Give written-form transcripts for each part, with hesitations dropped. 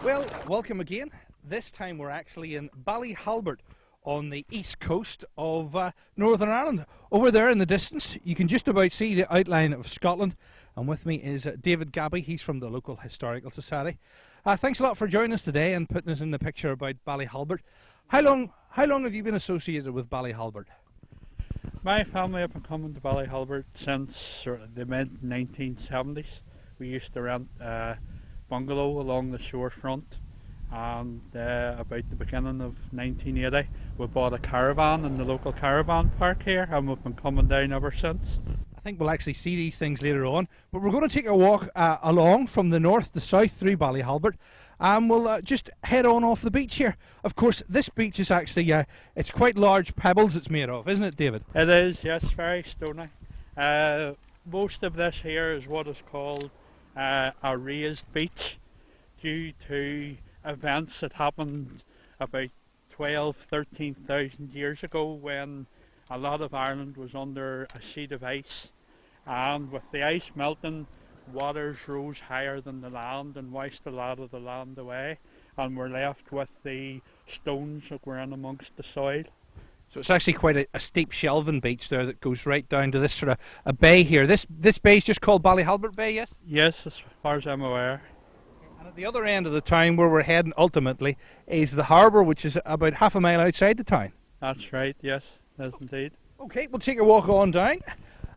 Well, welcome again. This time we're actually in Ballihalbert on the east coast of Northern Ireland. Over there in the distance you can just about see the outline of Scotland, and with me is David Gabbie. He's from the local historical society. Thanks a lot for joining us today and putting us in the picture about Ballihalbert. How long have you been associated with Ballihalbert? My family have been coming to Ballyhalbert since sort of the mid-1970s. We used to rent a bungalow along the shorefront, and about the beginning of 1980 we bought a caravan in the local caravan park here, and we've been coming down ever since. I think we'll actually see these things later on, but we're going to take a walk along from the north to south through Ballyhalbert, and we'll just head on off the beach here. Of course, this beach is actually, it's quite large pebbles it's made of, isn't it, David? It is, yes, very stony. Most of this here is what is called a raised beach, due to events that happened about 13,000 years ago, when a lot of Ireland was under a sheet of ice, and with the ice melting, waters rose higher than the land and washed a lot of the land away, and we're left with the stones that were in amongst the soil. So it's actually quite a steep shelving beach there that goes right down to this sort of a bay here. This bay is just called Ballyhalbert Bay, yes? Yes, as far as I'm aware. And at the other end of the town, where we're heading ultimately, is the harbour, which is about half a mile outside the town. That's right, yes, it is indeed. Okay, we'll take a walk on down.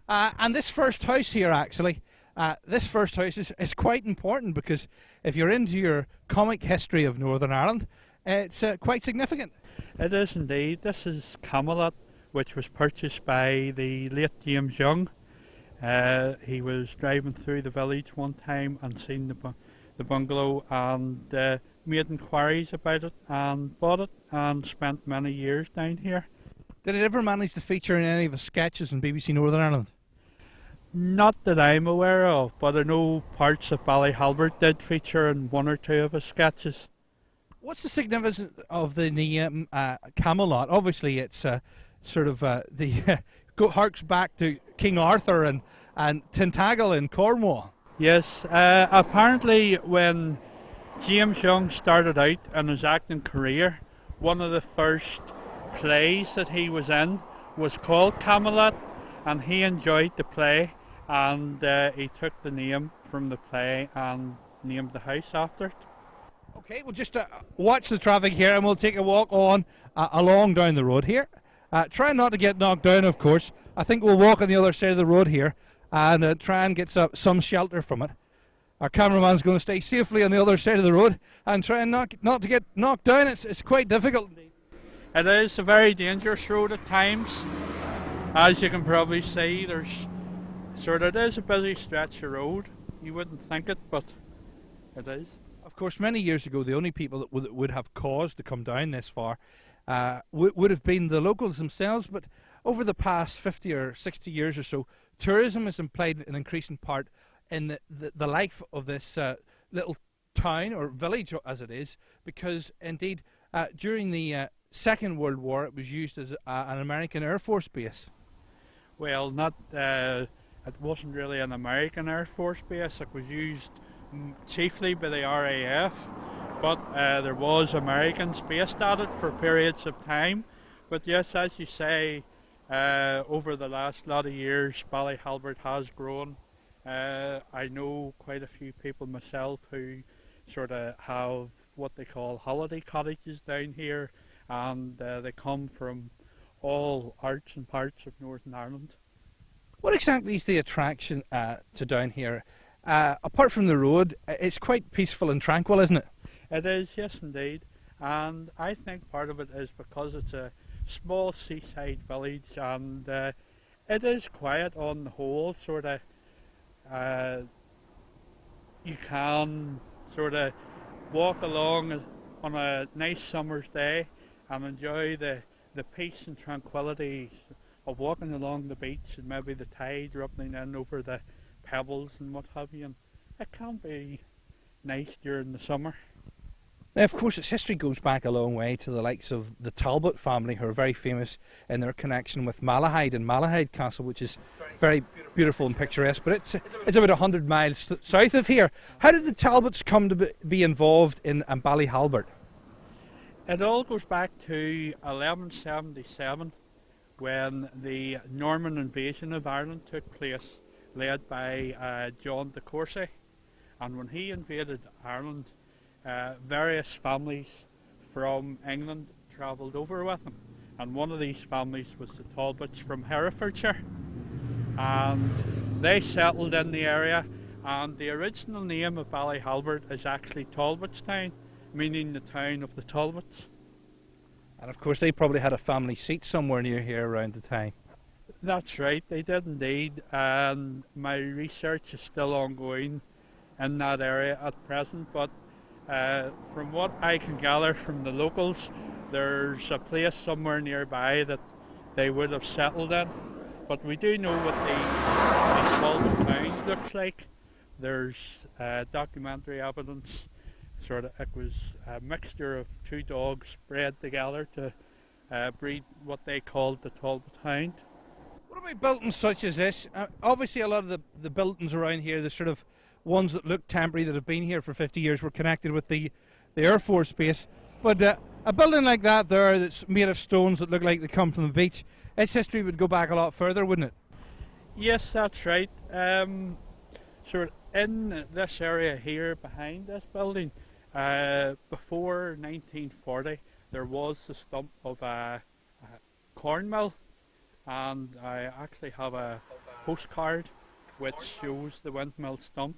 And this first house here, actually, is quite important, because if you're into your comic history of Northern Ireland, it's quite significant. It is indeed. This is Camelot, which was purchased by the late James Young. He was driving through the village one time and seen the bungalow, and made inquiries about it and bought it, and spent many years down here. Did it ever manage to feature in any of the sketches in BBC Northern Ireland? Not that I'm aware of, but I know parts of Ballyhalbert did feature in one or two of his sketches. What's the significance of the name Camelot? Obviously, it's sort of harks back to King Arthur and Tintagel in Cornwall. Yes, apparently when James Young started out in his acting career, one of the first plays that he was in was called Camelot, and he enjoyed the play, and he took the name from the play and named the house after it. Okay, we'll just watch the traffic here, and we'll take a walk on along down the road here. Try not to get knocked down, of course. I think we'll walk on the other side of the road here and try and get some shelter from it. Our cameraman's going to stay safely on the other side of the road and try and not to get knocked down. It's quite difficult indeed. It is a very dangerous road at times. As you can probably see, it is a busy stretch of road. You wouldn't think it, but it is. Of course, many years ago, the only people that would have cause to come down this far would have been the locals themselves. But over the past 50 or 60 years or so, tourism has played an increasing part in the life of this little town, or village as it is, because indeed during the Second World War it was used as an American Air Force base. Well, it wasn't really an American Air Force base. It was used chiefly by the RAF, but there was Americans based at it for periods of time. But yes, as you say, over the last lot of years, Ballyhalbert has grown. I know quite a few people myself who sort of have what they call holiday cottages down here, and they come from all arts and parts of Northern Ireland. What exactly is the attraction to down here? Apart from the road, it's quite peaceful and tranquil, isn't it? It is, yes indeed. And I think part of it is because it's a small seaside village, and it is quiet on the whole. You can sort of walk along on a nice summer's day and enjoy the peace and tranquility of walking along the beach, and maybe the tide rubbing in over the pebbles and what have you, and it can be nice during the summer. Now, of course, its history goes back a long way to the likes of the Talbot family, who are very famous in their connection with Malahide and Malahide Castle, which is very very beautiful and picturesque, but it's about 100 miles south of here. How did the Talbots come to be involved in Ballyhalbert? It all goes back to 1177 when the Norman invasion of Ireland took place, led by John de Courcy. And when he invaded Ireland, various families from England travelled over with him. And one of these families was the Talbots from Herefordshire. And they settled in the area, and the original name of Ballyhalbert is actually Talbotstown, meaning the town of the Talbots. And of course they probably had a family seat somewhere near here around the time. That's right, they did indeed, and my research is still ongoing in that area at present, but from what I can gather from the locals, there's a place somewhere nearby that they would have settled in, but we do know what the Talbot town looks like. There's documentary evidence. It was a mixture of two dogs bred together to breed what they called the Talbot Hound. What about buildings such as this? Obviously a lot of the buildings around here, the sort of ones that look temporary, that have been here for 50 years, were connected with the Air Force base. But a building like that there, that's made of stones that look like they come from the beach, its history would go back a lot further, wouldn't it? Yes, that's right. In this area here behind this building, before 1940, there was the stump of a corn mill, and I actually have a postcard which shows the windmill stump.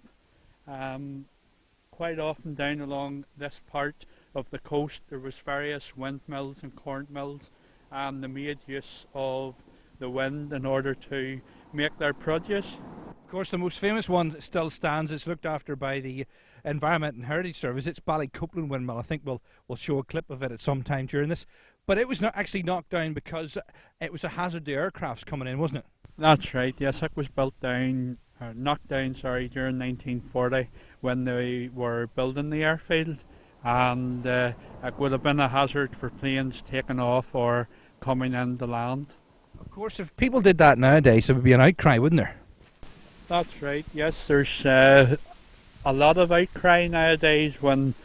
Quite often down along this part of the coast there was various windmills and corn mills, and they made use of the wind in order to make their produce. Of course, the most famous one that still stands, it's looked after by the Environment and Heritage Service. It's Ballycopeland windmill. I think we'll show a clip of it at some time during this. But it was not actually knocked down because it was a hazard to aircrafts coming in, wasn't it? That's right, yes, it was knocked down during 1940 when they were building the airfield, and it would have been a hazard for planes taking off or coming into land. Of course, if people did that nowadays, there would be an outcry, wouldn't there? That's right, yes, there's a lot of outcry nowadays when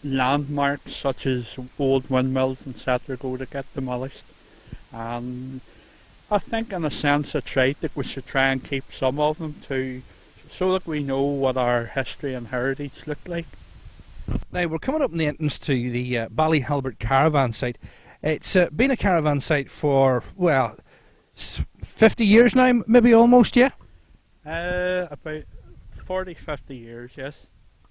landmarks such as old windmills and etc. go to get demolished. And I think in a sense it's right that we should try and keep some of them so that we know what our history and heritage look like. Now we're coming up in the entrance to the Ballyhalbert caravan site. It's been a caravan site for, 50 years now, maybe almost, yeah? About 40, 50 years, yes.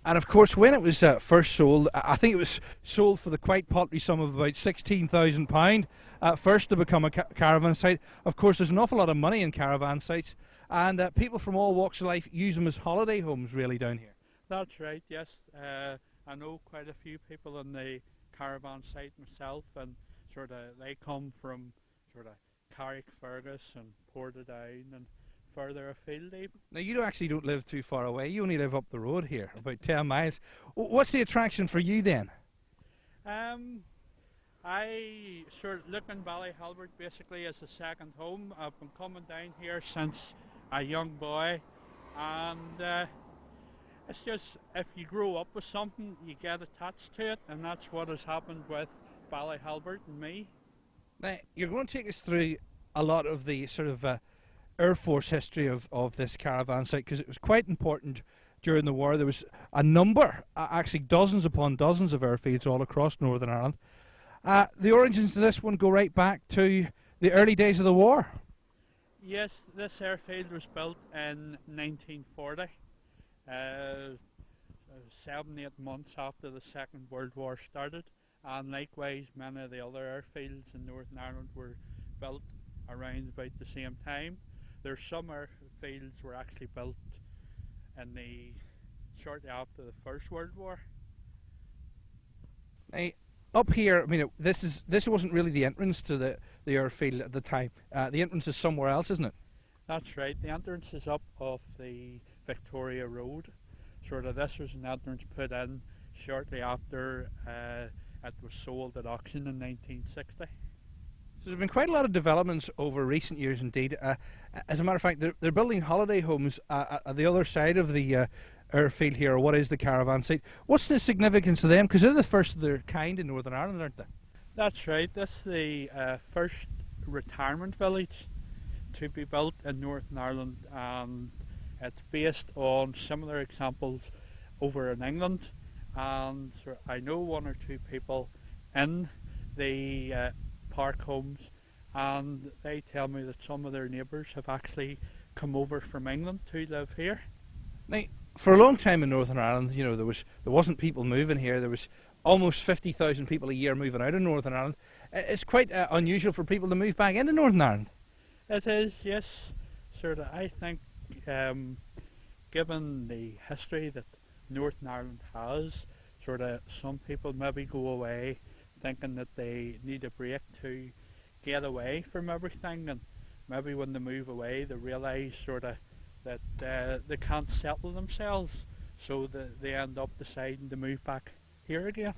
And of course, when it was first sold, I think it was sold for the quite paltry sum of about £16,000 at first to become a caravan site. Of course, there's an awful lot of money in caravan sites, and people from all walks of life use them as holiday homes, really, down here. That's right, yes. I know quite a few people on the caravan site myself, and they come from Carrickfergus and Portadown and further afield even. Now you actually don't live too far away, you only live up the road here, about 10 miles. What's the attraction for you then? I look in Ballyhalbert basically as a second home. I've been coming down here since a young boy, and it's just, if you grow up with something you get attached to it, and that's what has happened with Ballyhalbert and me. Now you're going to take us through a lot of the Air Force history of this caravan site, because it was quite important during the war. There was a number, actually dozens upon dozens of airfields all across Northern Ireland. The origins of this one go right back to the early days of the war. Yes, this airfield was built in 1940, 7-8 months after the Second World War started, and likewise many of the other airfields in Northern Ireland were built around about the same time. There's some airfields were actually built shortly after the First World War. Now, up here, I mean, this wasn't really the entrance to the airfield at the time. The entrance is somewhere else, isn't it? That's right. The entrance is up off the Victoria Road. This was an entrance put in shortly after it was sold at auction in 1960. There's been quite a lot of developments over recent years indeed. As a matter of fact, they're building holiday homes at the other side of the airfield here, or what is the Caravan site. What's the significance of them? Because they're the first of their kind in Northern Ireland, aren't they? That's right. This is the first retirement village to be built in Northern Ireland, and it's based on similar examples over in England. And so I know one or two people in the park homes, and they tell me that some of their neighbours have actually come over from England to live here. Now, for a long time in Northern Ireland, you know, there wasn't people moving here. There was almost 50,000 people a year moving out of Northern Ireland. It's quite unusual for people to move back into Northern Ireland. It is, yes. Sort of, I think, given the history that Northern Ireland has, sort of some people maybe go away thinking that they need a break to get away from everything, and maybe when they move away they realise sort of that they can't settle themselves, so that they end up deciding to move back here again.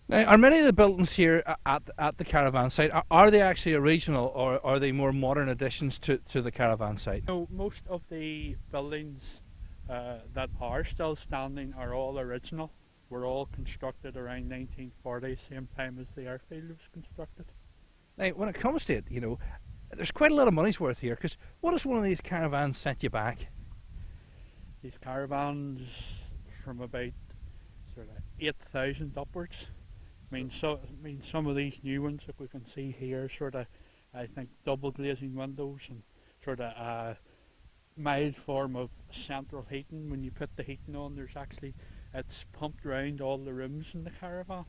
Now, are many of the buildings here at the Caravan site, are they actually original, or are they more modern additions to the Caravan site? No, most of the buildings that are still standing are all original. Were all constructed around 1940, same time as the airfield was constructed. Now, when it comes to it, you know, there's quite a lot of money's worth here, because what does one of these caravans set you back? These caravans from about sort of 8,000 upwards. I mean, some of these new ones that we can see here, sort of, I think, double glazing windows and sort of a mild form of central heating. When you put the heating on, it's pumped round all the rooms in the caravan.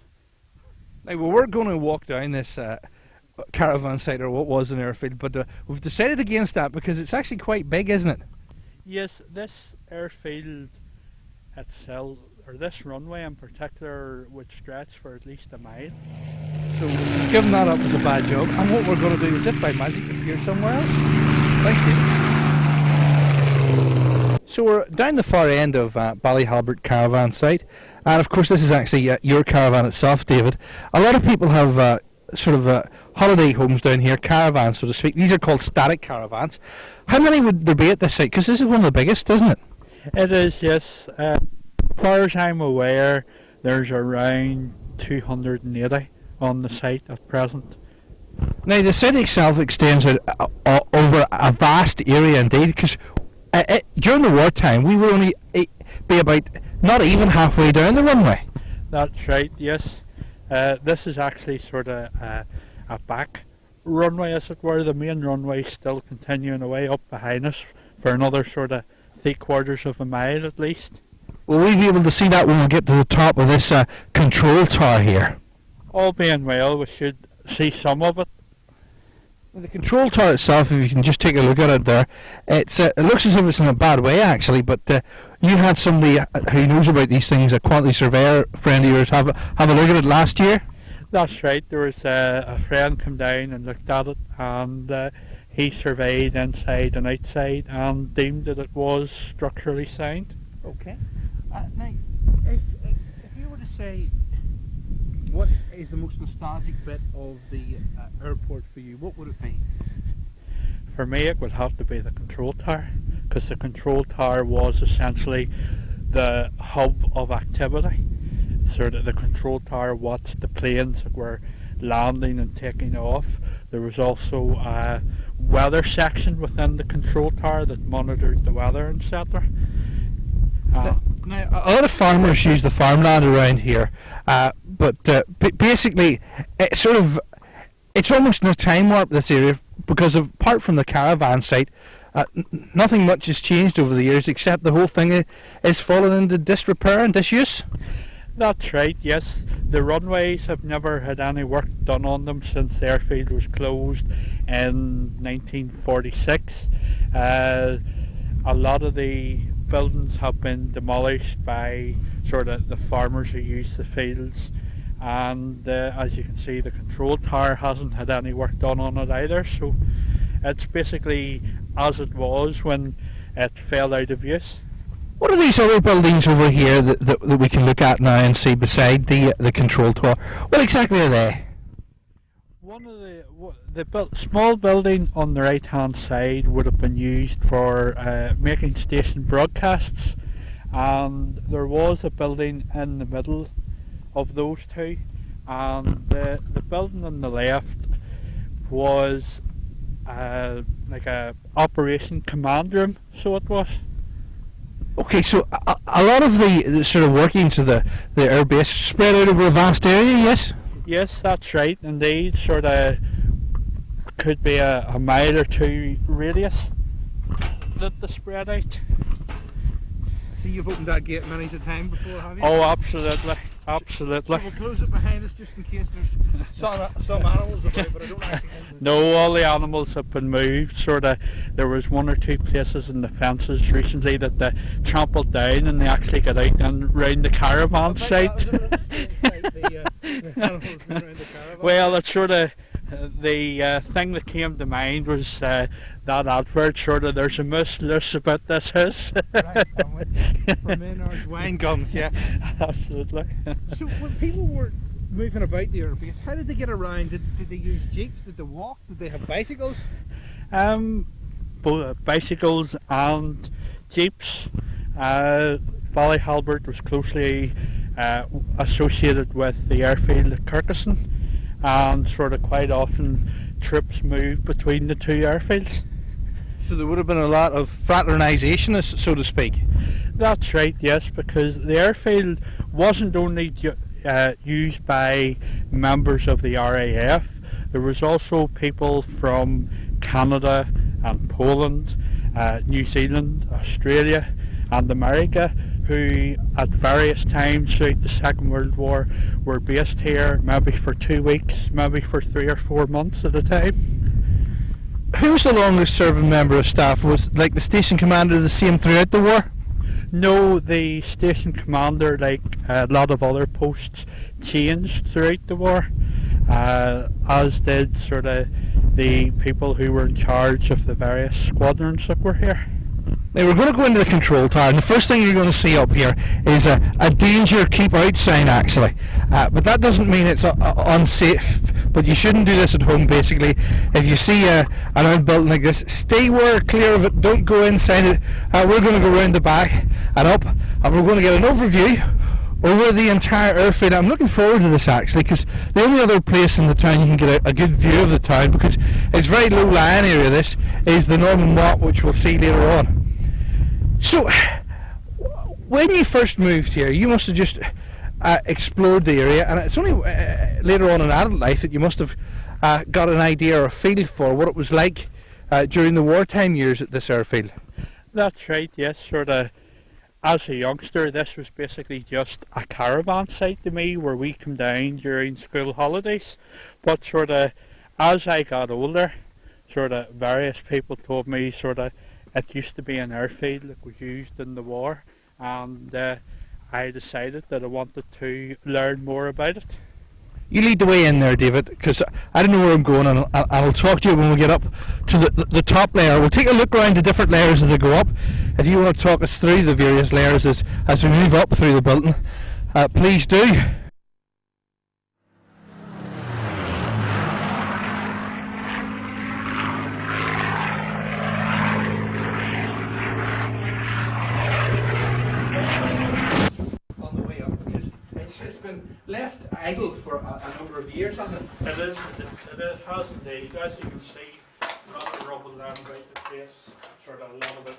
Now, well, we're going to walk down this Caravan site, or what was an airfield, but we've decided against that because it's actually quite big, isn't it? Yes, this airfield itself, or this runway in particular, would stretch for at least a mile. So we've given that up as a bad job, and what we're going to do is, if by magic, appear somewhere else. Thanks, David. So we're down the far end of Ballyhalbert Caravan site, and of course this is actually your caravan itself, David. A lot of people have holiday homes down here, caravans so to speak. These are called static caravans. How many would there be at this site? Because this is one of the biggest, isn't it? It is, yes. As far as I'm aware, there's around 280 on the site at present. Now the site itself extends out over a vast area indeed, because during the wartime we would only be about not even halfway down the runway. That's right, yes. This is actually sort of a back runway, as it were. The main runway still continuing away up behind us for another sort of 3/4 of a mile at least. Will we be able to see that when we get to the top of this control tower here? All being well, we should see some of it. The control tower itself, if you can just take a look at it there, it looks as if it's in a bad way actually, but you had somebody who knows about these things, a quantity surveyor friend of yours, have a look at it last year? That's right, there was a friend come down and looked at it, and he surveyed inside and outside and deemed that it was structurally sound. Okay. Now, if you were to say, what is the most nostalgic bit of the airport for you, what would it be? For me, it would have to be the control tower, because the control tower was essentially the hub of activity. Sort of the control tower watched the planes that were landing and taking off. There was also a weather section within the control tower that monitored the weather, etc. Now, a lot of farmers use the farmland around here, but basically, it's almost in a time warp, this area, because apart from the caravan site, nothing much has changed over the years, except the whole thing is fallen into disrepair and disuse. That's right, yes. The runways have never had any work done on them since the airfield was closed in 1946. A lot of the buildings have been demolished by sort of the farmers who use the fields, and as you can see, the control tower hasn't had any work done on it either, so it's basically as it was when it fell out of use. What are these other buildings over here that we can look at now and see beside the control tower? What exactly are they? One of the small building on the right hand side would have been used for making station broadcasts, and there was a building in the middle of those two, and the building on the left was like a operation command room, so it was. Okay, so a lot of the sort of workings of the air base spread out over a vast area, yes? Yes, that's right, indeed. Sort of could be a mile or two radius that they spread out. See, you've opened that gate many a time before, have you? Oh, absolutely, absolutely. So we'll close it behind us just in case there's some animals about, but I don't actually want to... No, all the animals have been moved. Sort of, there was one or two places in the fences recently that they trampled down, and they actually got out and round the caravan site. Well, it's sort of the thing that came to mind was that advert, sort of, there's a moose loose about this house. Right, from Maynard's wine gums, yeah. Absolutely. So when people were moving about the airbase, how did they get around? Did they use jeeps? Did they walk? Did they have bicycles? Both bicycles and jeeps. Ballyhalbert was closely associated with the airfield at Churchyard, and sort of quite often trips moved between the two airfields. So there would have been a lot of fraternisation, so to speak. That's right, yes, because the airfield wasn't only used by members of the RAF. There was also people from Canada and Poland, New Zealand, Australia and America, who at various times throughout the Second World War were based here, maybe for 2 weeks, maybe for 3 or 4 months at a time. Who was the longest serving member of staff? Was like the station commander the same throughout the war? No, the station commander, like a lot of other posts, changed throughout the war, as did sort of the people who were in charge of the various squadrons that were here. Now we're going to go into the control tower, and the first thing you're going to see up here is a danger keep out sign, actually. But that doesn't mean it's unsafe, but you shouldn't do this at home, basically. If you see an old building like this, stay clear of it, don't go inside it. We're going to go round the back and up, and we're going to get an overview over the entire airfield. I'm looking forward to this, actually, because the only other place in the town you can get a good view of the town, because it's very low lying area, this, is the Norman Motte, which we'll see later on. So, when you first moved here, you must have just explored the area, and it's only later on in adult life that you must have got an idea or a feel for what it was like during the wartime years at this airfield. That's right, yes. Sort of, as a youngster, this was basically just a caravan site to me, where we come down during school holidays. But sort of, as I got older, sort of various people told me sort of it used to be an airfield that was used in the war, and I decided that I wanted to learn more about it. You lead the way in there, David, because I don't know where I'm going, and I'll talk to you when we get up to the top layer. We'll take a look around the different layers as they go up. If you want to talk us through the various layers as we move up through the building, please do. It's been left idle for a number of years, hasn't it? It is. It has indeed. As you can see, a lot of rubble down about the place. Sort of a lot of it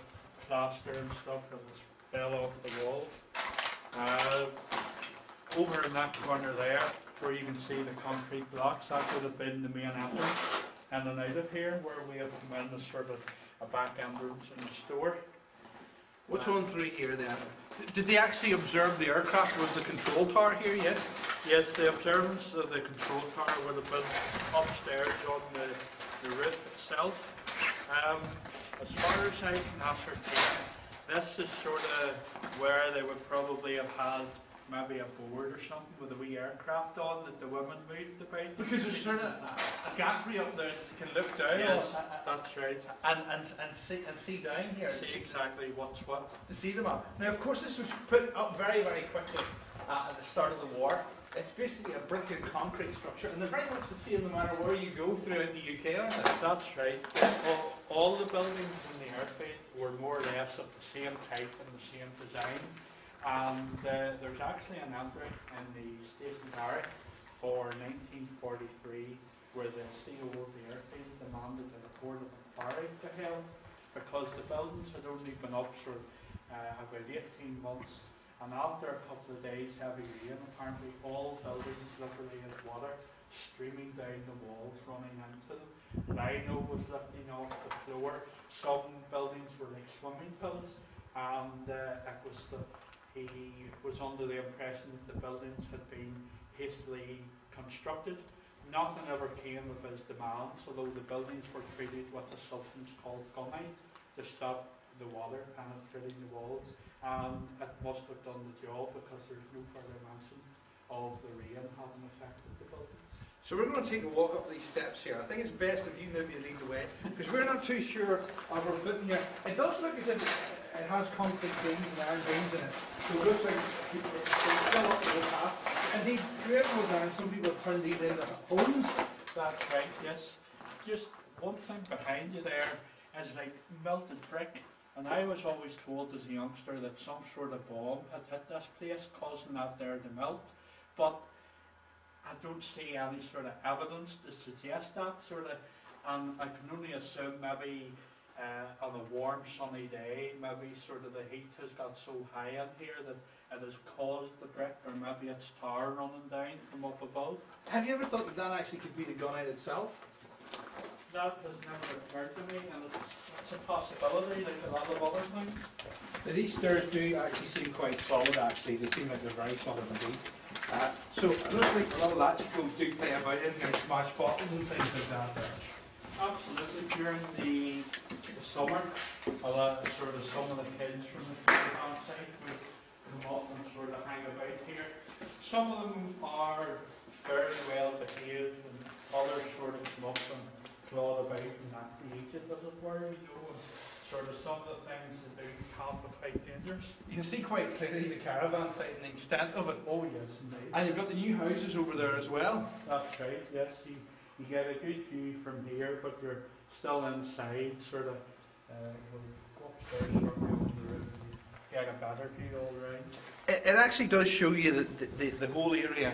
plaster and stuff that was fell off the walls. Over in that corner there, where you can see the concrete blocks, that would have been the main entrance. In and out of here, where we have come in as sort of a back entrance in the store. What's on through here then? Did they actually observe the aircraft? Was the control tower here, yes? Yes, the observance of the control tower would have been upstairs on the roof itself. As far as I can ascertain, this is sort of where they would probably have had maybe a board or something with a wee aircraft on that the women moved about. Because there's sort of a gantry up there that you can look down. Yes, that's right. And see down here. See exactly what's what. To see them up. Now, of course, this was put up very, very quickly at the start of the war. It's basically a brick and concrete structure, and they're very much the same no matter where you go throughout the UK, aren't they? That's right. All the buildings in the airfield were more or less of the same type and the same design. And there's actually an entry in the station barrack for 1943 where the CEO of the airfield demanded a report of inquiry to held because the buildings had only been up for about 18 months. And after a couple of days heavy rain, apparently all buildings literally had water streaming down the walls, running into them. Lino was lifting off the floor. Some buildings were like swimming pools, and he was under the impression that the buildings had been hastily constructed. Nothing ever came of his demands, although the buildings were treated with a substance called gumite to stop the water penetrating the walls. It must have done the job because there's no further mention of the rain having affected the building. So we're going to take a walk up these steps here. I think it's best if you maybe lead the way, because we're not too sure of our footing here. It does look as if it has concrete beams and iron beams in it, so it looks like it's still up to the path. Indeed, throughout Wartime, some people have turned these into homes. That's right, yes. Just one thing behind you there is like melted brick. And I was always told as a youngster that some sort of bomb had hit this place, causing that there to melt. But I don't see any sort of evidence to suggest that sort of, and I can only assume maybe on a warm sunny day, maybe sort of the heat has got so high in here that it has caused the brick, or maybe it's tar running down from up above. Have you ever thought that that actually could be the gunite itself? That has never occurred to me, and it's a possibility like a lot of other things. These stairs do actually seem quite solid, actually. They seem like they're very solid indeed. So it looks like a lot of latchcodes do play about in here, smash bottles and things like that there. Absolutely. During the summer, a lot some of the kids from the Caravan site would come up and sort of hang about here. Some of them are fairly well behaved, and others sort of come up and clawed about and not created, as it were, and sort of some of the things that they can be quite dangerous. You can see quite clearly the caravan site and the extent of it. Oh yes, indeed. And you've got the new houses over there as well. That's right, yes. You get a good view from here, but you're still inside, sort of, we'll go upstairs shortly on the roof and get a better view all around. It actually does show you the whole area.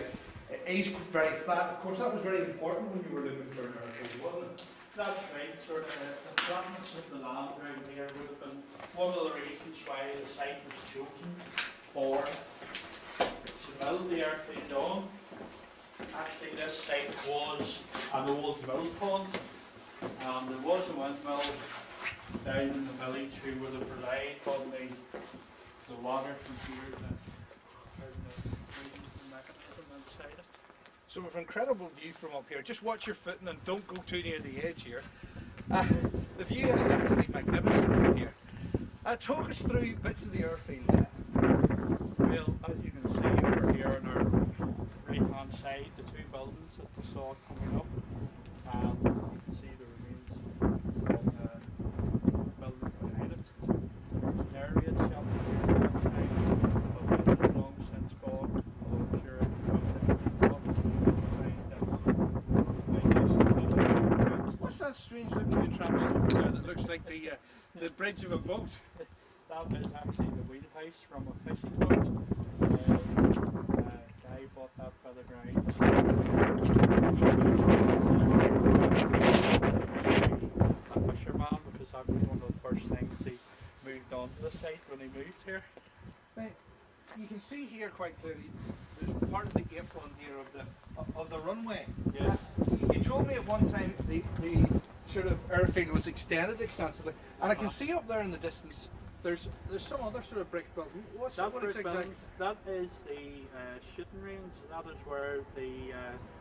It is very flat. Of course, that was very important when you were looking for an airfield, wasn't it? That's right, sort of the flatness of the land around here would have been one of the reasons why the site was chosen for to build the airfield on. Actually, this site was an old mill pond, and there was a windmill down in the village who would have relied on the water from here to turn the mechanism inside it. So we've an incredible view from up here. Just watch your footing and don't go too near the edge here. The view is actually magnificent from here. Talk us through bits of the airfield. Well, as you can see over here on our right hand side, the two buildings that we saw coming up, and you can see the remains of the building behind it. There's an area itself but it is long since gone, although I'm sure What's that strange looking contraption over there that looks like the bridge of a boat? That is actually the wheelhouse from a fishing boat. Guy bought that by the grounds. A fisherman, because that was one of the first things he moved on to the site when he moved here. Now, you can see here quite clearly there's part of the apron here of the runway. Yes. You told me at one time the sort of airfield was extended extensively, and I can see up there in the distance there's some other sort of brick building. What's that? What exactly? That is the shooting range. That is where the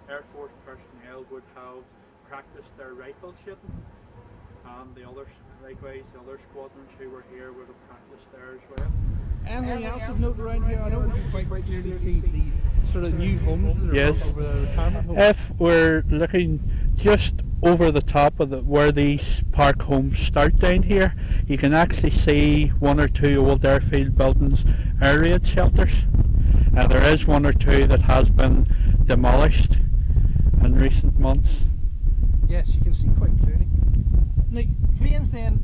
Air Force personnel would have practiced their rifle shooting, and the others, likewise, the other squadrons who were here would have practiced there as well. Anything else of note around here? I know we can quite clearly see the sort of new homes that are yes. over the retirement homes. If we're looking just over the top of where these park homes start down here, you can actually see one or two old airfield buildings, air raid shelters. There is one or two that has been demolished in recent months. Yes, you can see quite clearly. Now, planes then,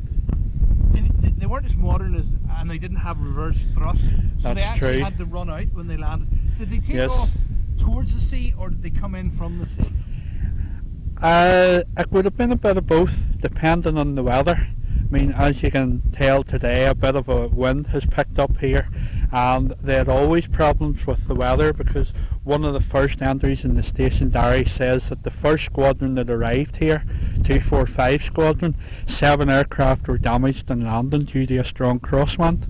they weren't as modern as, and they didn't have reverse thrust, so they That's actually true. had to run out when they landed. Did they take Yes. off towards the sea, or did they come in from the sea? It would have been a bit of both, depending on the weather. I mean, as you can tell today, a bit of a wind has picked up here, and they had always problems with the weather, because one of the first entries in the station diary says that the first squadron that arrived here, 245 Squadron, 7 aircraft were damaged in landing due to a strong crosswind.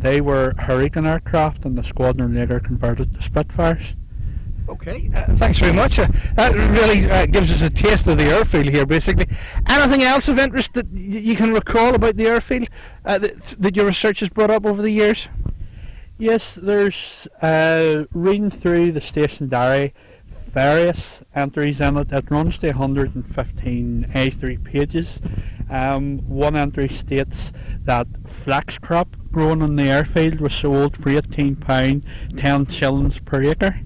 They were Hurricane aircraft, and the squadron later converted to Spitfires. Okay, thanks very much. That really gives us a taste of the airfield here, basically. Anything else of interest that you can recall about the airfield that your research has brought up over the years? Yes, there's reading through the station diary, various entries in it. It runs to 115 A3 pages. One entry states that flax crop grown on the airfield was sold for £18, 10 shillings per acre.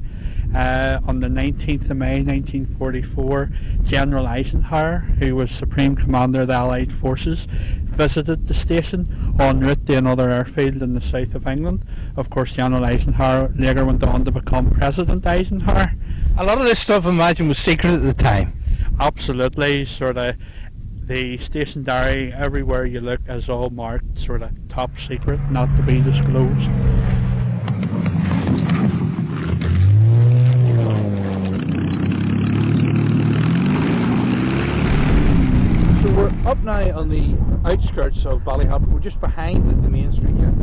On the 19th of May 1944, General Eisenhower, who was Supreme Commander of the Allied Forces, visited the station en route to another airfield in the south of England. Of course, General Eisenhower later went on to become President Eisenhower. A lot of this stuff, I imagine, was secret at the time. Absolutely, sort of. The station diary, everywhere you look, is all marked sort of top secret, not to be disclosed. So we're up now on the outskirts of Ballyhalbert. We're just behind the main street here.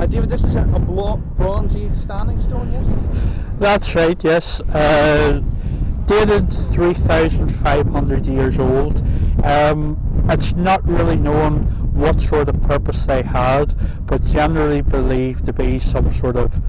David, this is a Bronze Age standing stone, yes? That's right, yes. Dated 3,500 years old. It's not really known what sort of purpose they had, but generally believed to be some sort of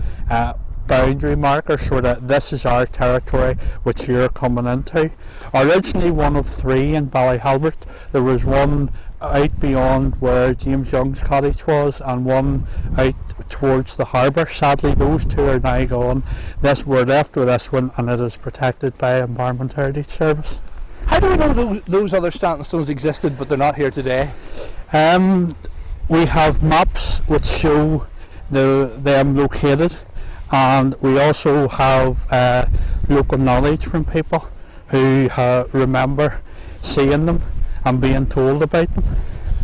boundary marker, sort of this is our territory which you're coming into. Originally one of 3 in Ballyhalbert. There was one out beyond where James Young's cottage was, and one out towards the harbour. Sadly, those 2 are now gone. We're left with this one, and it is protected by Environment Heritage Service. How do we know those other standing stones existed but they're not here today? We have maps which show them located, and we also have local knowledge from people who remember seeing them and being told about them.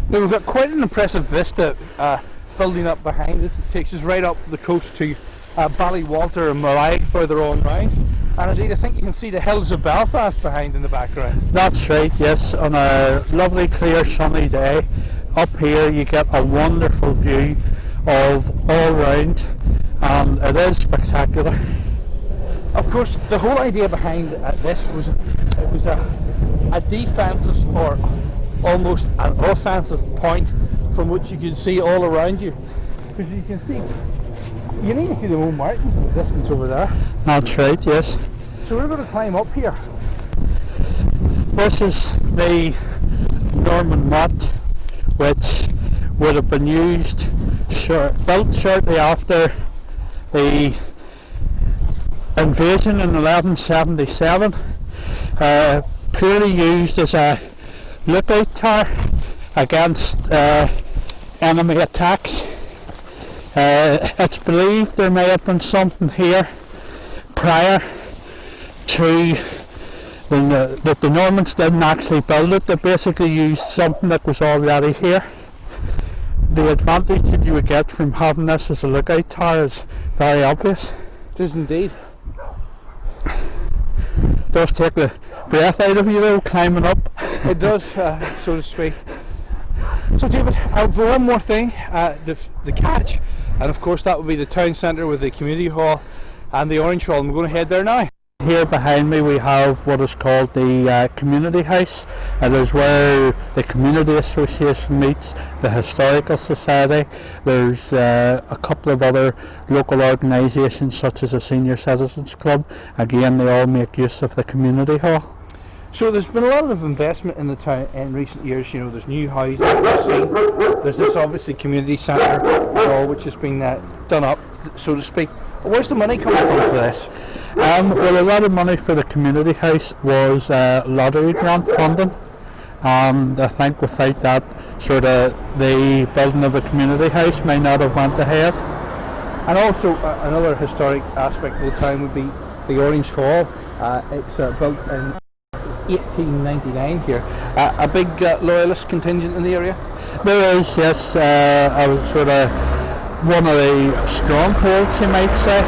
Now, we've got quite an impressive vista building up behind it. It takes us right up the coast to Ballywalter and Portavogie further on round. And indeed, I think you can see the hills of Belfast behind in the background. That's right, yes. On a lovely, clear, sunny day, up here you get a wonderful view of all round, and it is spectacular. Of course, the whole idea behind this was it was a defensive or almost an offensive point from which you could see all around you. Because you can see, you can even see the old mountains in the distance over there. That's right, yes. So we're going to climb up here. This is the Norman motte, which would have been used, built shortly after the invasion in 1177, purely used as a lookout tower against enemy attacks. It's believed there may have been something here prior to that the Normans didn't actually build it. They basically used something that was already here. The advantage that you would get from having this as a lookout tower is very obvious. It is indeed. It does take the breath out of you though, climbing up. It does, so to speak. So David, for one more thing, the catch, and of course that would be the town centre with the community hall and the Orange Hall, and we're going to head there now. Here behind me we have what is called the community house. It is where the community association meets, the historical society. There's a couple of other local organisations such as the senior citizens club. Again, they all make use of the community hall. So there's been a lot of investment in the town in recent years. You know, there's new housing that we've seen. There's this obviously community centre which has been done up, so to speak. Where's the money coming from for this? Well, a lot of money for the community house was lottery grant funding, and I think without that, sort of the building of a community house may not have went ahead. And also another historic aspect of the town would be the Orange Hall. It's built in 1899 here. A big loyalist contingent in the area? There is, yes. I was sort of one of the strongholds, you might say,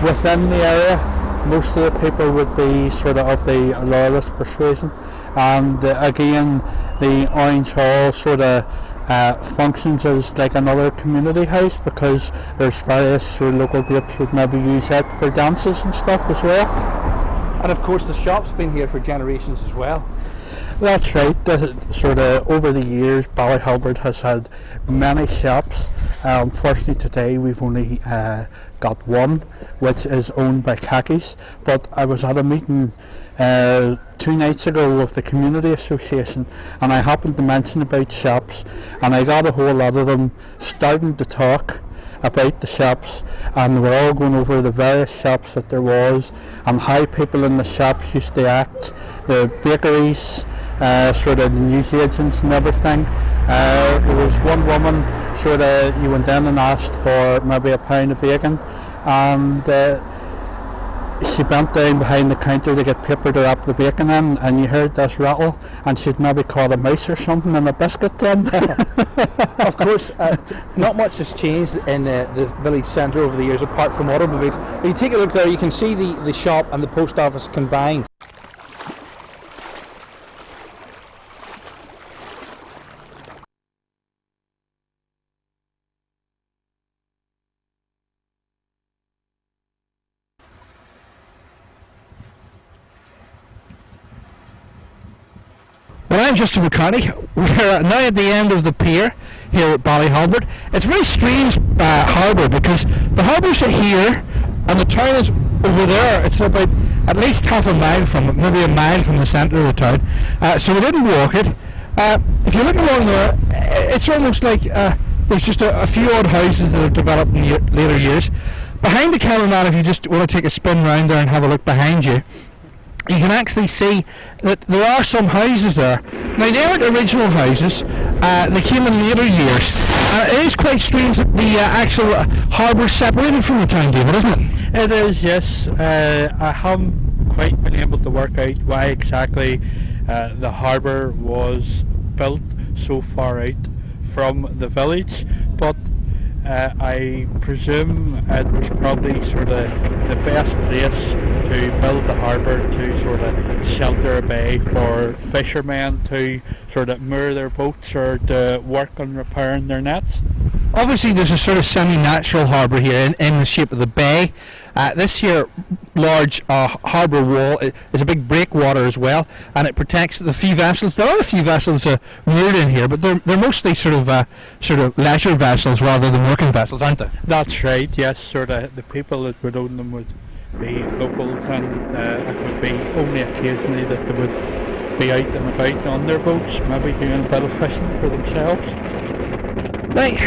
within the area. Most of the people would be sort of the loyalist persuasion, and again the Orange Hall sort of functions as like another community house, because there's various sort of local groups would maybe use it for dances and stuff as well. And of course the shop's been here for generations as well. That's right. Sort of over the years, Ballyhalbert has had many shops. Unfortunately today we've only got one, which is owned by Khakis. But I was at a meeting 2 nights ago of the Community Association, and I happened to mention about shops, and I got a whole lot of them starting to talk about the shops, and we're all going over the various shops that there was and how people in the shops used to act, the bakeries, sort of the newsagents and everything. There was one woman, sort of, you went in and asked for maybe a pound of bacon, and she bent down behind the counter to get paper to wrap the bacon in, and you heard this rattle, and she'd maybe caught a mouse or something in a biscuit tin. Of course, not much has changed in the village centre over the years, apart from automobiles. If you take a look there, you can see the shop and the post office combined. Well, I'm Justin Macartney. We're now at the end of the pier here at Ballyhalbert. It's a very strange harbour, because the harbours are here and the town is over there. It's about at least half a mile from it, maybe a mile from the centre of the town. So we didn't walk it. If you look along there, it's almost like there's just a few odd houses that have developed in later years. Behind the Caravan, if you just want to take a spin round there and have a look behind you, you can actually see that there are some houses there. Now, they aren't original houses, they came in later years. It is quite strange that the actual harbour is separated from the town, David, isn't it? It is, yes. I haven't quite been able to work out why exactly the harbour was built so far out from the village, but I presume it was probably sort of the best place to build the harbour to sort of shelter a bay for fishermen to sort of moor their boats or to work on repairing their nets. Obviously there's a sort of semi-natural harbour here in the shape of the bay. This here large harbour wall is a big breakwater as well, and it protects the few vessels. There are a few vessels moored in here, but they're mostly sort of leisure vessels rather than working vessels, aren't they? That's right, yes. Sort of the people that would own them would be locals, and it would be only occasionally that they would be out and about on their boats, maybe doing a bit of fishing for themselves. Right.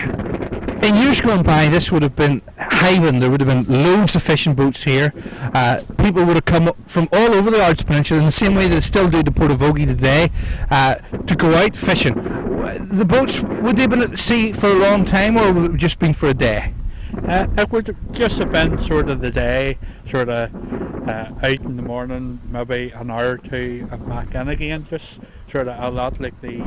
In years gone by, this would have been Haven. There would have been loads of fishing boats here. People would have come up from all over the Ards Peninsula, in the same way they still do to Portavogie today, to go out fishing. The boats, would they have been at sea for a long time, or would it have just been for a day? It would just have been sort of the day, sort of out in the morning, maybe an hour or two, and back in again, just sort of a lot like the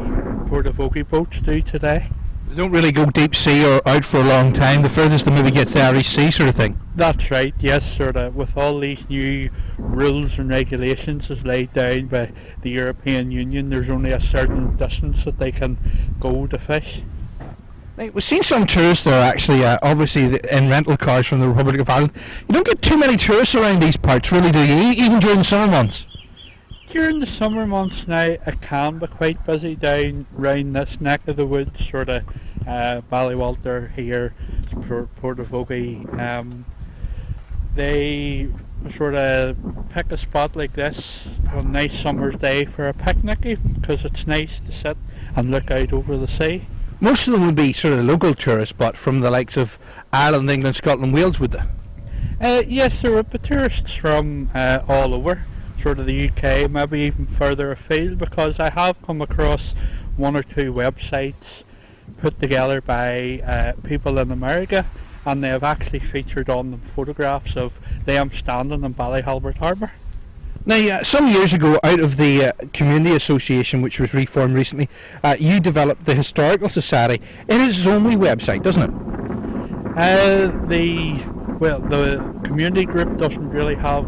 Portavogie boats do today. They don't really go deep sea or out for a long time. The furthest they maybe gets the Irish Sea sort of thing. That's right, yes, sort of with all these new rules and regulations as laid down by the European Union, there's only a certain distance that they can go to fish. Now, we've seen some tourists there actually, obviously in rental cars from the Republic of Ireland. You don't get too many tourists around these parts, really, do you? Even during the summer months? During the summer months now, it can be quite busy down round this neck of the woods, sort of Ballywalter here, Portavogie. They sort of pick a spot like this on a nice summer's day for a picnic, even, because it's nice to sit and look out over the sea. Most of them would be sort of local tourists, but from the likes of Ireland, England, Scotland, Wales, would they? Yes, there would be tourists from all over, sort of the UK, maybe even further afield, because I have come across one or two websites put together by people in America, and they have actually featured on them photographs of them standing in Ballyhalbert harbour. Now, some years ago, out of the Community Association, which was reformed recently, you developed the Historical Society. It is its own wee website, doesn't it? The community group doesn't really have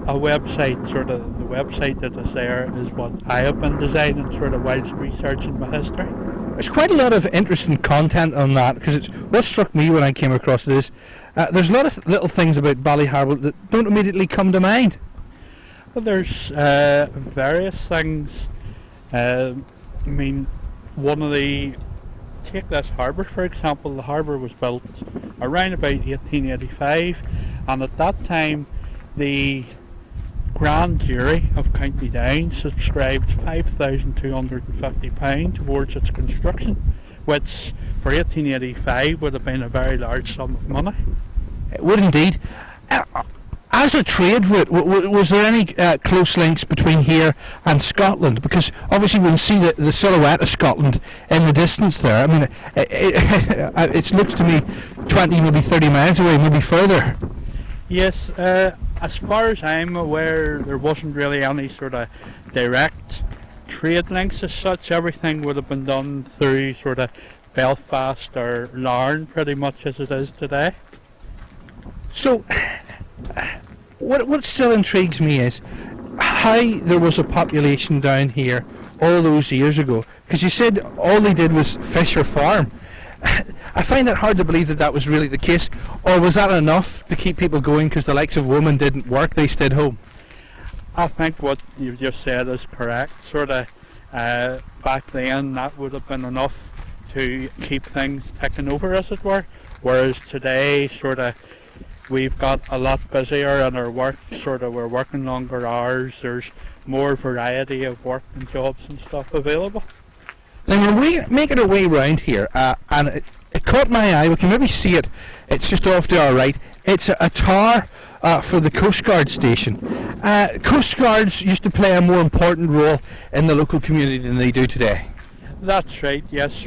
a website. Sort of the website that is there is what I have been designing, sort of whilst researching my history. There's quite a lot of interesting content on that, because what struck me when I came across it is there's a lot of little things about Ballyhalbert that don't immediately come to mind. Well, there's various things. Take this harbour for example. The harbour was built around about 1885, and at that time the Grand Jury of County Down subscribed £5,250 towards its construction, which for 1885 would have been a very large sum of money. It would indeed. As a trade route, was there any close links between here and Scotland? Because obviously we can see the silhouette of Scotland in the distance there. I mean, it looks to me 20, maybe 30 miles away, maybe further. Yes, as far as I'm aware, there wasn't really any sort of direct trade links as such. Everything would have been done through sort of Belfast or Larne, pretty much as it is today. So, what still intrigues me is how there was a population down here all those years ago. Because you said all they did was fish or farm. I find it hard to believe that was really the case. Or was that enough to keep people going because the likes of women didn't work, they stayed home? I think what you've just said is correct. Sort of back then that would have been enough to keep things ticking over, as it were. Whereas today, sort of, we've got a lot busier in our work, we're working longer hours, there's more variety of work and jobs and stuff available. Now we're making our way round here, and it caught my eye. We can maybe see it. It's just off to our right. It's a tower for the Coast Guard station. Coast Guards used to play a more important role in the local community than they do today. That's right, yes,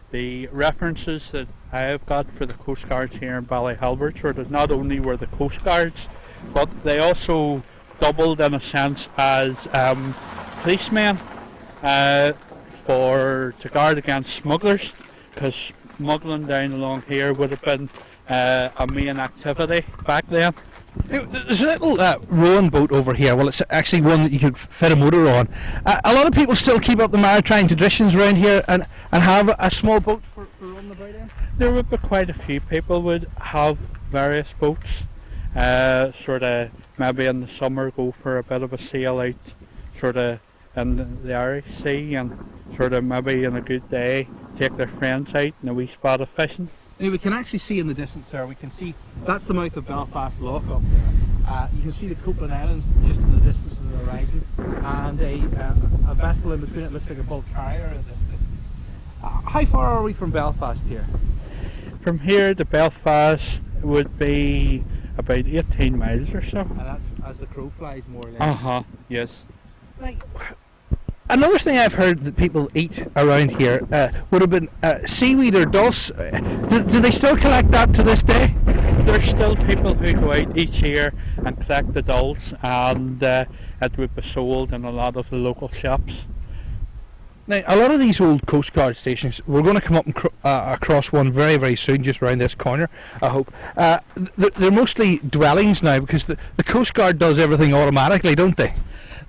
the references that I have got for the Coast Guards here in Ballyhalbert, not only were the Coast Guards, but they also doubled in a sense as policemen to guard against smugglers, because smuggling down along here would have been a main activity back then. There's a little rowing boat over here. Well, it's actually one that you could fit a motor on. A lot of people still keep up the maritime traditions around here and have a small boat for running about in. There would be quite a few people would have various boats. Maybe in the summer go for a bit of a sail out in the Irish Sea, and maybe in a good day take their friends out in a wee spot of fishing. Now we can actually see in the distance there, we can see that's the mouth of Belfast Loch up there. You can see the Copeland Islands just in the distance of the horizon, and a vessel in between. It looks like a bulk carrier at this distance. How far are we from Belfast here? From here to Belfast would be about 18 miles or so. And that's as the crow flies, more or less. Yes. Like, another thing I've heard that people eat around here would have been seaweed or dulse. Do they still collect that to this day? There's still people who go out each year and collect the dulse, and it would be sold in a lot of the local shops. Now, a lot of these old Coast Guard stations, we're going to come up and across one very, very soon, just round this corner, I hope. They're mostly dwellings now, because the Coast Guard does everything automatically, don't they?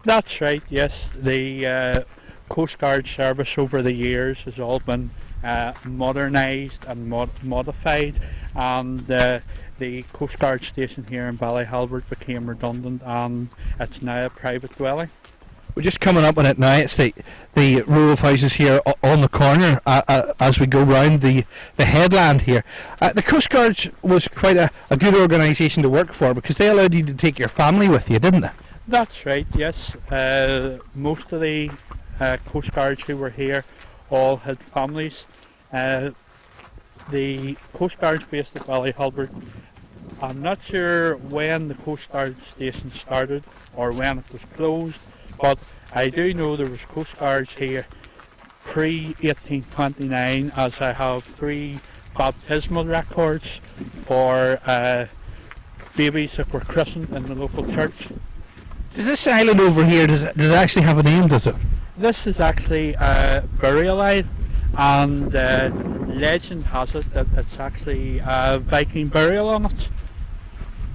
That's right, yes. The Coast Guard service over the years has all been modernised and modified, and the Coast Guard station here in Ballyhalbert became redundant, and it's now a private dwelling. We're just coming up on it now. It's the row of houses here on the corner as we go round the headland here. The Coast Guard was quite a good organisation to work for, because they allowed you to take your family with you, didn't they? That's right, yes. Most of the Coast Guards who were here all had families. the Coast Guard's based at Ballyhalbert. I'm not sure when the Coast Guard station started or when it was closed, but I do know there was Coast Guards here pre-1829, as I have 3 baptismal records for babies that were christened in the local church. Does this island over here, does it actually have a name, does it? This is actually a burial island, and legend has it that it's actually a Viking burial on it.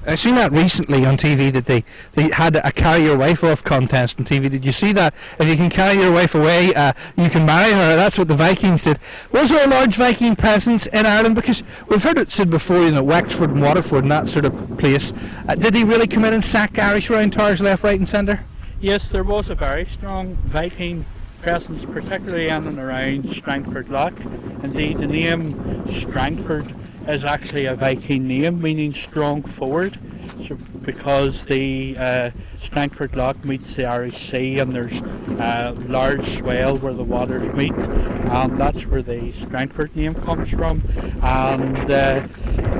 I seen that recently on TV, that they had a carry your wife off contest on TV. Did you see that? If you can carry your wife away, you can marry her. That's what the Vikings did. Was there a large Viking presence in Ireland? Because we've heard it said before, Wexford and Waterford and that sort of place. Did they really come in and sack Irish round towers left, right and centre? Yes, there was a very strong Viking presence, particularly in and around Strangford Lough. Indeed, the name Strangford is actually a Viking name meaning strong forward, so because the Strangford Lough meets the Irish Sea, and there's a large swell where the waters meet, and that's where the Strangford name comes from. And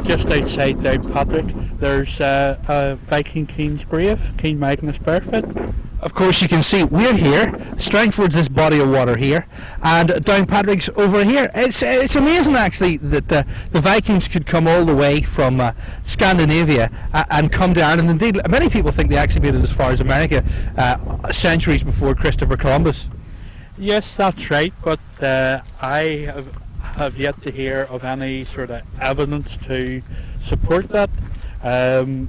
just outside Downpatrick there's a Viking king's grave, King Magnus Barefoot. Of course, you can see we're here. Strangford's this body of water here, and Downpatrick's over here. It's amazing actually that the Vikings could come all the way from Scandinavia and come to Ireland. Indeed, many people think they actually made it as far as America centuries before Christopher Columbus. Yes, that's right, but I have yet to hear of any sort of evidence to support that.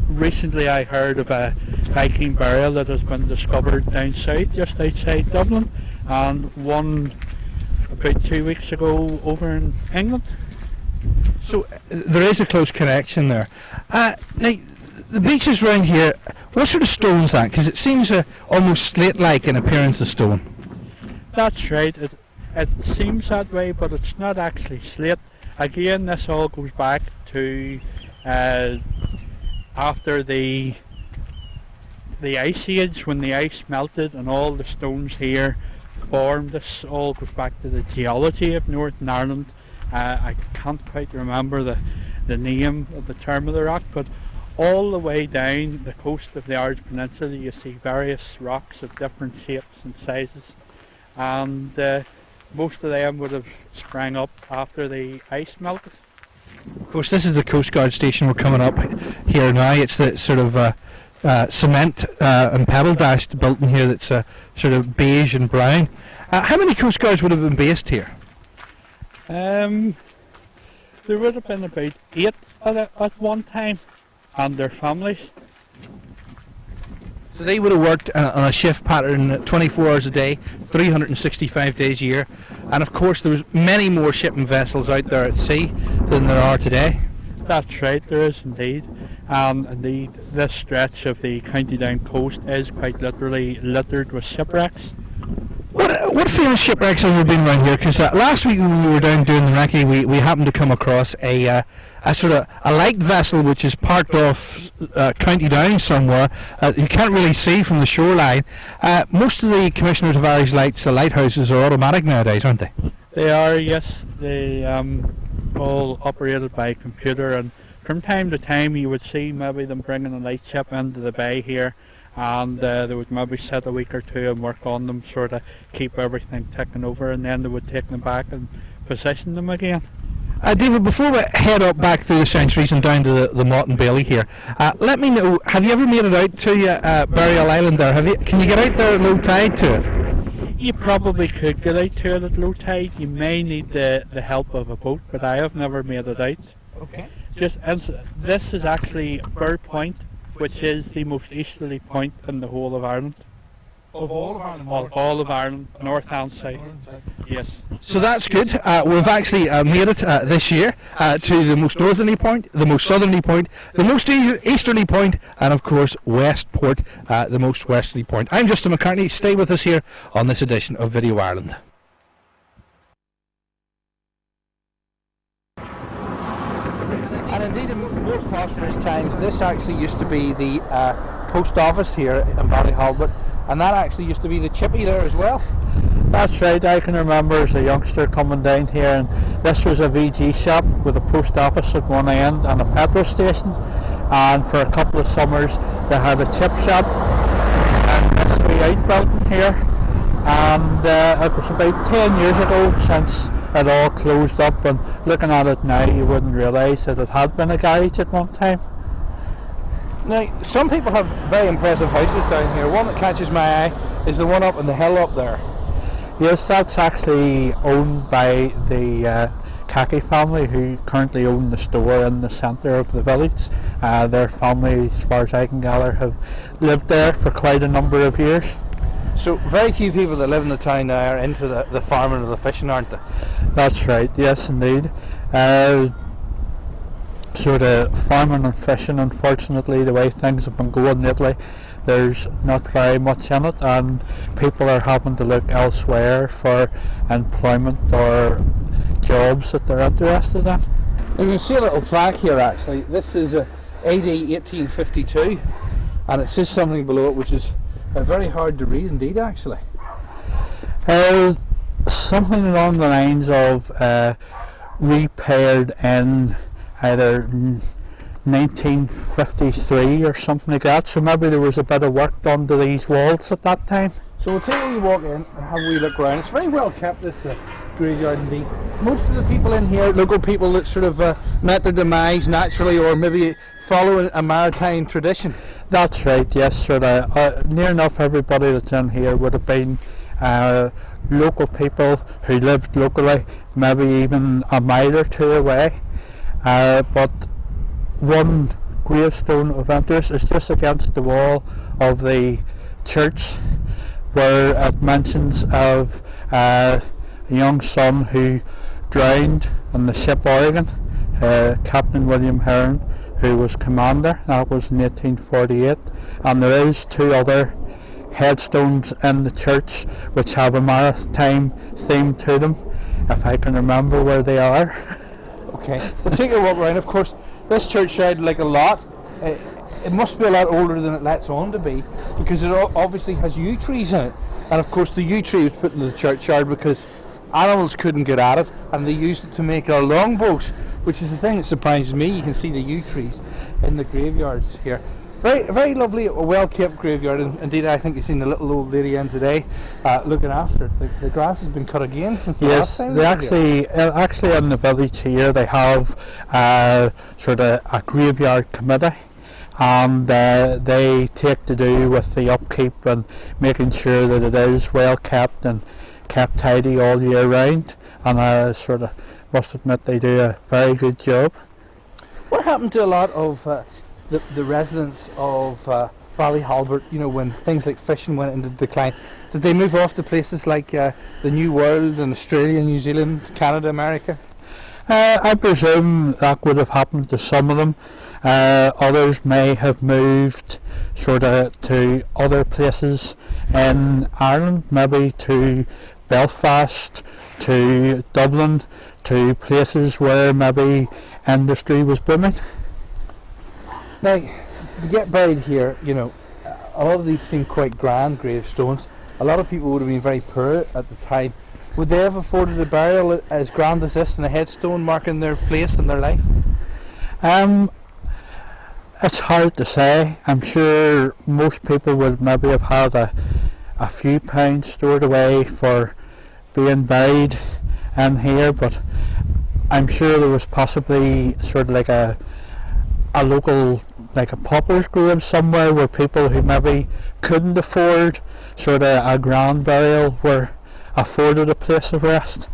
Recently I heard of a Viking burial that has been discovered down south, just outside Dublin, and one about 2 weeks ago over in England. So there is a close connection there. Now, the beaches around here, what sort of stone's that? Because it seems almost slate-like in appearance, of stone. That's right, it seems that way, but it's not actually slate. Again, this all goes back to after the ice age, when the ice melted and all the stones here formed. This all goes back to the geology of Northern Ireland. I can't quite remember the name of the term of the rock, but all the way down the coast of the Ards Peninsula you see various rocks of different shapes and sizes, and most of them would have sprang up after the ice melted. Of course, this is the Coast Guard station we're coming up here now. It's the sort of cement and pebble dashed building here that's sort of beige and brown. How many Coast Guards would have been based here? There would have been about 8 at one time, and their families. So they would have worked on a shift pattern 24 hours a day, 365 days a year, and of course there was many more shipping vessels out there at sea than there are today. That's right, there is indeed. Indeed, this stretch of the County Down coast is quite literally littered with shipwrecks. What famous shipwrecks have there been around here? Because last week when we were down doing the recce, we happened to come across a sort of a light vessel which is parked off County Down somewhere. You can't really see from the shoreline. Most of the commissioners of Irish Lights lighthouses are automatic nowadays, aren't they? They are, yes. They all operated by computer, and from time to time you would see maybe them bringing a lightship into the bay here, and they would maybe sit a week or two and work on them, sort of keep everything ticking over, and then they would take them back and position them again. David, before we head up back through the centuries and down to the Mott and Bailey here, let me know, have you ever made it out to Burial Island there? Can you get out there at low tide to it? You probably could get out to it at low tide. You may need the help of a boat, but I have never made it out. Okay. This is actually Burr Point, which is the most easterly point in the whole of Ireland. Of all of Ireland? Of all of Ireland, north and south. Yes. So that's good. We've actually made it this year to the most northerly point, the most southerly point, the most easterly point, and of course Westport, the most westerly point. I'm Justin Macartney. Stay with us here on this edition of Video Ireland. And indeed, in more prosperous times, this actually used to be the post office here in Ballyhalbert, and that actually used to be the chippy there as well. That's right, I can remember as a youngster coming down here, and this was a VG shop with a post office at one end and a petrol station, and for a couple of summers they had a chip shop and this out building here, and it was about 10 years ago since it all closed up, and looking at it now you wouldn't realise that it had been a garage at one time. Now, some people have very impressive houses down here. One that catches my eye is the one up on the hill up there. Yes, that's actually owned by the Gabbie family, who currently own the store in the centre of the village. Their family, as far as I can gather, have lived there for quite a number of years. So very few people that live in the town now are into the farming or the fishing, aren't they? That's right, yes indeed. Sort of farming and fishing, unfortunately, the way things have been going lately, there's not very much in it, and people are having to look elsewhere for employment or jobs that they're interested in. You can see a little plaque here actually. This is AD 1852, and it says something below it which is very hard to read indeed actually. Something along the lines of repaired in either 1953 or something like that, so maybe there was a bit of work done to these walls at that time. So we'll take a wee walk in and have a wee look around. It's very well kept, this graveyard indeed. Most of the people in here, local people that sort of met their demise naturally, or maybe following a maritime tradition. That's right, yes, sort of. Near enough everybody that's in here would have been local people who lived locally, maybe even a mile or two away. But one gravestone of interest is just against the wall of the church, where it mentions of a young son who drowned on the ship Oregon, Captain William Hearn, who was commander. That was in 1848, and there is two other headstones in the church which have a maritime theme to them, if I can remember where they are. Okay, we'll take a walk around. Of course, this churchyard, like a lot, it must be a lot older than it lets on to be, because it obviously has yew trees in it. And of course the yew tree was put in the churchyard because animals couldn't get at it, and they used it to make our longboats, which is the thing that surprises me. You can see the yew trees in the graveyards here. Very, very lovely, well kept graveyard, and indeed I think you've seen the little old lady in today looking after it. The grass has been cut again since the last time. Yes, they actually in the village here they have sort of a graveyard committee, and they take to do with the upkeep and making sure that it is well kept and kept tidy all year round, and I sort of must admit they do a very good job. What happened to a lot of the residents of Ballyhalbert, you know, when things like fishing went into decline? Did they move off to places like the New World and Australia, New Zealand, Canada, America? I presume that would have happened to some of them. Others may have moved sort of to other places in Ireland, maybe to Belfast, to Dublin, to places where maybe industry was booming. Now, to get buried here, you know, a lot of these seem quite grand gravestones. A lot of people would have been very poor at the time. Would they have afforded a burial as grand as this and a headstone marking their place in their life? It's hard to say. I'm sure most people would maybe have had a few pounds stored away for being buried in here, but I'm sure there was possibly sort of like a local, like a pauper's grave somewhere, where people who maybe couldn't afford sort of a grand burial were afforded a place of rest.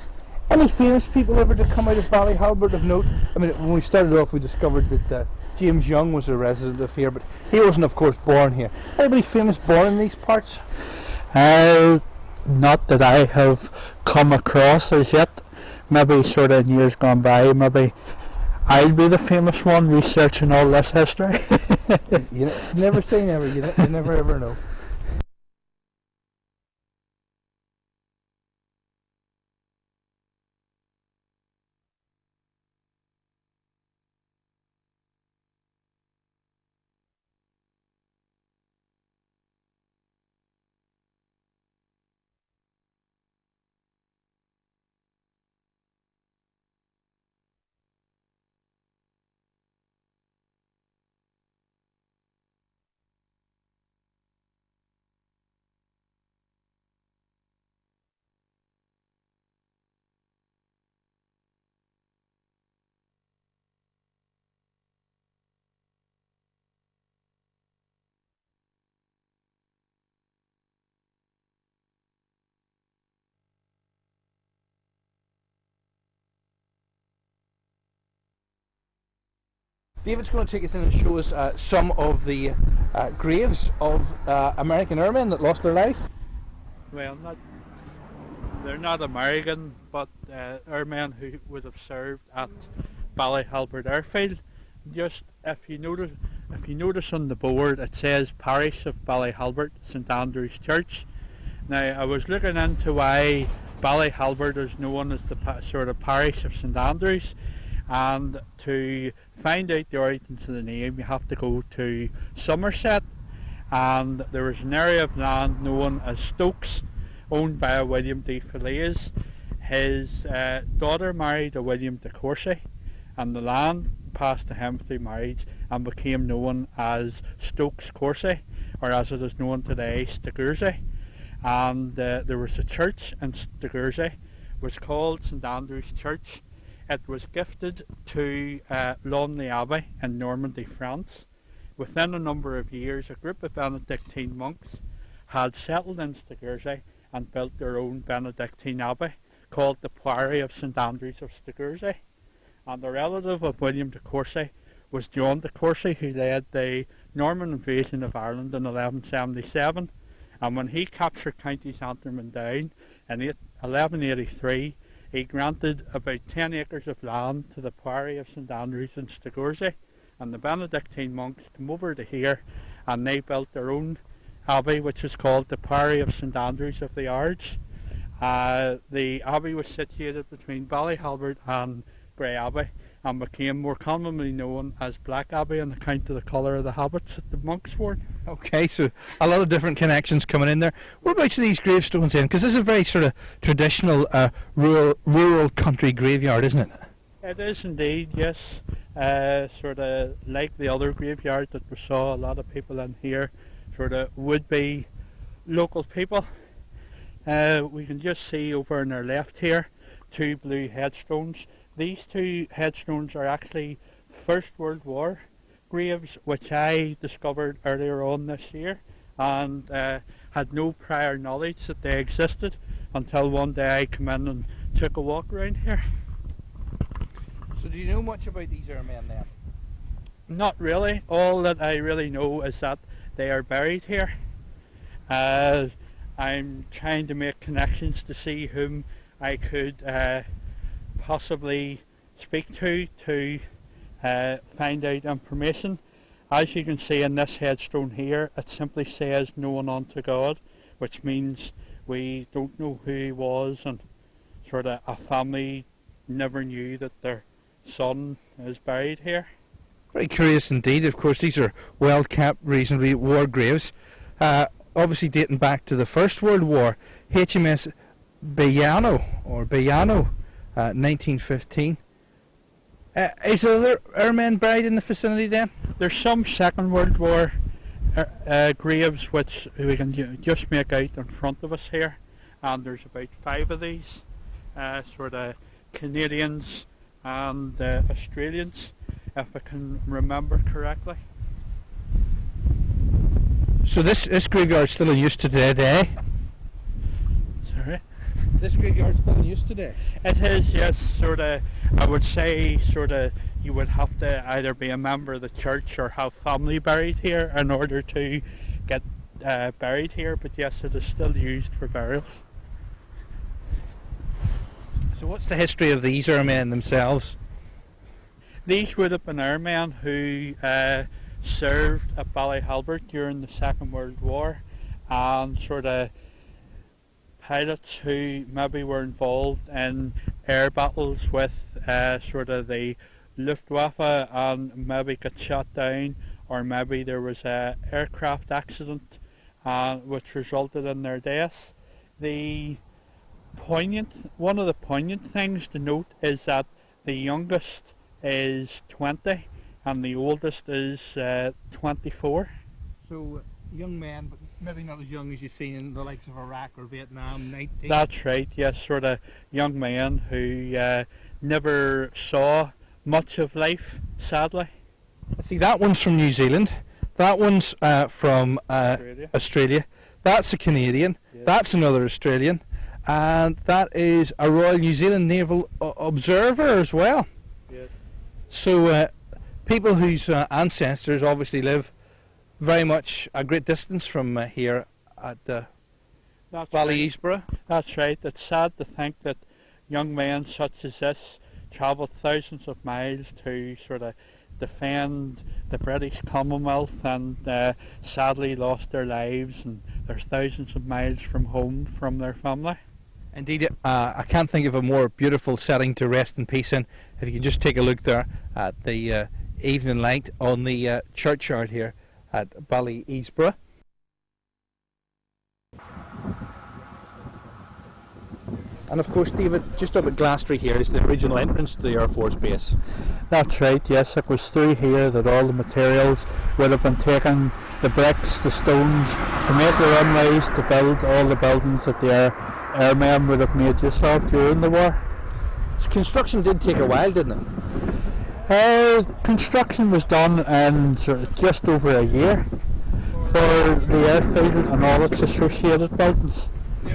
Any famous people ever to come out of Ballyhalbert of note? I mean, when we started off we discovered that James Young was a resident of here, but he wasn't of course born here. Anybody famous born in these parts? Not that I have come across as yet. Maybe sort of in years gone by, maybe I'll be the famous one researching all this history. You never say never, you never ever know. David's going to take us in and show us some of the graves of American airmen that lost their life. Well, they're not American, but airmen who would have served at Ballyhalbert airfield. Just if you notice on the board, it says Parish of Ballyhalbert, St Andrew's Church. Now, I was looking into why Ballyhalbert is known as the sort of Parish of St Andrews, and to find out the origins of the name, you have to go to Somerset, and there was an area of land known as Stokes, owned by a William de Falaise. His daughter married a William de Courcy, and the land passed to him through marriage and became known as Stokes Courcy, or as it is known today, Stegursey. And there was a church in Stegursey, was called St Andrew's Church. It was gifted to Lonely Abbey in Normandy, France. Within a number of years, a group of Benedictine monks had settled in Stegursey and built their own Benedictine Abbey called the Priory of St Andrews of Stegursey. And the relative of William de Courcy was John de Courcy, who led the Norman invasion of Ireland in 1177. And when he captured counties Antrim and Down in 1183, he granted about 10 acres of land to the Priory of St Andrews in Stegursey, and the Benedictine monks came over to here and they built their own abbey, which is called the Priory of St Andrews of the Ards. The abbey was situated between Ballyhalbert and Grey Abbey and became more commonly known as Black Abbey on account of the colour of the habits that the monks wore. Okay, so a lot of different connections coming in there. What about these gravestones in? Because this is a very sort of traditional rural country graveyard, isn't it? It is indeed, yes. Sort of like the other graveyard that we saw, a lot of people in here sort of would be local people. We can just see over on our left here 2 blue headstones. These 2 headstones are actually First World War graves, which I discovered earlier on this year, and had no prior knowledge that they existed until one day I came in and took a walk around here. So do you know much about these airmen then? Not really. All that I really know is that they are buried here. I'm trying to make connections to see whom I could possibly speak to find out information. As you can see in this headstone here, it simply says known unto God, which means we don't know who he was, and sort of a family never knew that their son is buried here. Very curious indeed. Of course, these are well kept, reasonably war graves, obviously dating back to the First World War. HMS Bayano 1915. Is there other airmen buried in the vicinity then? There's some Second World War graves which we can just make out in front of us here, and there's about 5 of these, sort of Canadians and Australians, if I can remember correctly. So this graveyard's still in use today? Sorry? This graveyard's still in use today? It is, yes. Sort of, I would say, sort of, you would have to either be a member of the church or have family buried here in order to get buried here, but yes, it is still used for burials. So what's the history of these airmen themselves? These would have been airmen who served at Ballyhalbert during the Second World War, and sort of pilots who maybe were involved in air battles with sort of the Luftwaffe and maybe got shot down, or maybe there was an aircraft accident which resulted in their deaths. One of the poignant things to note is that the youngest is 20 and the oldest is 24. So young men, but maybe not as young as you've seen in the likes of Iraq or Vietnam, 19? That's right, yes, sort of young men who never saw much of life, sadly. See, that one's from New Zealand, that one's from Australia, that's a Canadian, yes. That's another Australian, and that is a Royal New Zealand Naval Observer as well. Yes. So people whose ancestors obviously live very much a great distance from here at Ballyhalbert. That's right. It's sad to think that young men such as this travelled thousands of miles to sort of defend the British Commonwealth and sadly lost their lives, and there's thousands of miles from home from their family. Indeed, I can't think of a more beautiful setting to rest in peace in. If you can just take a look there at the evening light on the churchyard here at Ballyhalbert. And of course, David, just up at Glastrey here is the original entrance to the Air Force Base. That's right, yes, it was through here that all the materials would have been taken, the bricks, the stones, to make the runways, to build all the buildings that the airmen would have made use of during the war. So construction did take a while, didn't it? Construction was done in sort of just over a year for the airfield and all its associated buildings.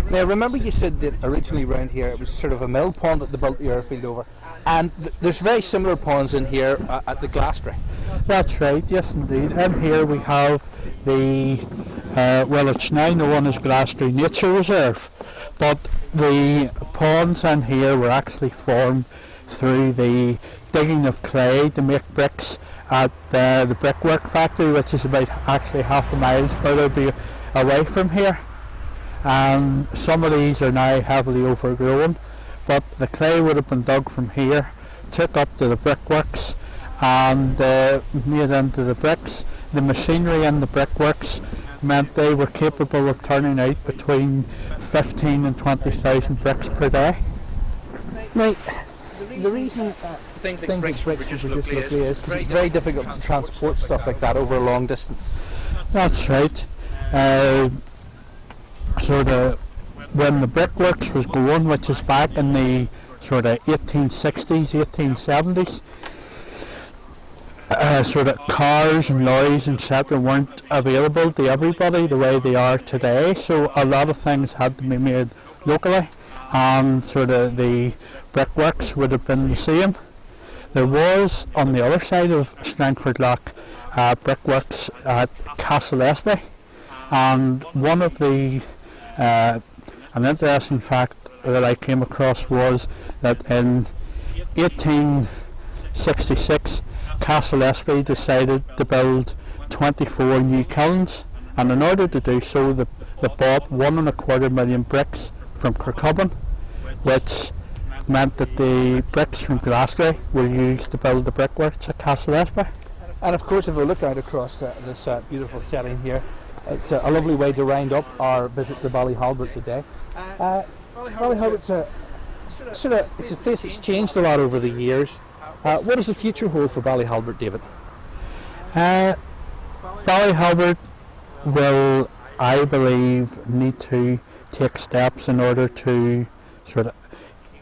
Now, remember you said that originally around here it was sort of a mill pond that they built the airfield over, and there's very similar ponds in here at the Glastrey. That's right, yes indeed. In here we have the, well, it's now known as Glastrey Nature Reserve, but the ponds in here were actually formed through the digging of clay to make bricks at the brickwork factory, which is about actually half a mile further away from here. And some of these are now heavily overgrown, but the clay would have been dug from here, took up to the brickworks and made into the bricks. The machinery in the brickworks meant they were capable of turning out between 15 and 20,000 bricks per day. Now, the reason things like bricks were produced locally is it's very difficult to transport stuff like that over a long distance. That's right. When the brickworks was going, which is back in the sort of 1860s, 1870s, sort of cars and lorries and etc. weren't available to everybody the way they are today, so a lot of things had to be made locally, and sort of the brickworks would have been the same. There was on the other side of Strangford Lough brickworks at Castle Espy, and one of the an interesting fact that I came across was that in 1866 Castle Espy decided to build 24 new kilns, and in order to do so they bought 1.25 million bricks from Kirkcudbright, which meant that the bricks from Glastrey were used to build the brickworks at Castle Espy. And of course, if we look out across this beautiful setting here, it's a lovely way to round up our visit to Ballyhalbert today. Ballyhalbert's it's a place that's changed a lot over the years. What does the future hold for Ballyhalbert, David? Ballyhalbert will, I believe, need to take steps in order to sort of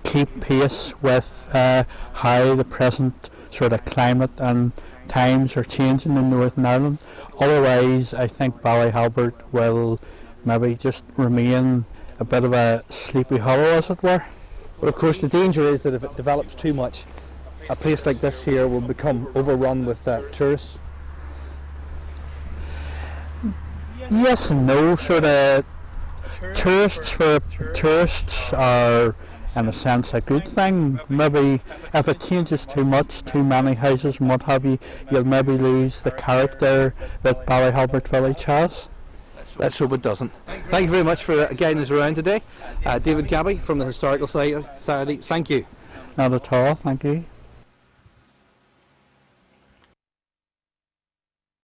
keep pace with how the present sort of climate and times are changing in Northern Ireland. Otherwise, I think Ballyhalbert will maybe just remain a bit of a sleepy hollow, as it were. But of course, the danger is that if it develops too much, a place like this here will become overrun with tourists. Yes and no. Sort of tourists are, in a sense, a good thing. Maybe if it changes too much, too many houses and what have you, you'll maybe lose the character that Ballyhalbert village has. Let's hope it doesn't. Thank you very much for guiding us around today. David Gabbie from the Historical Society, thank you. Not at all, thank you.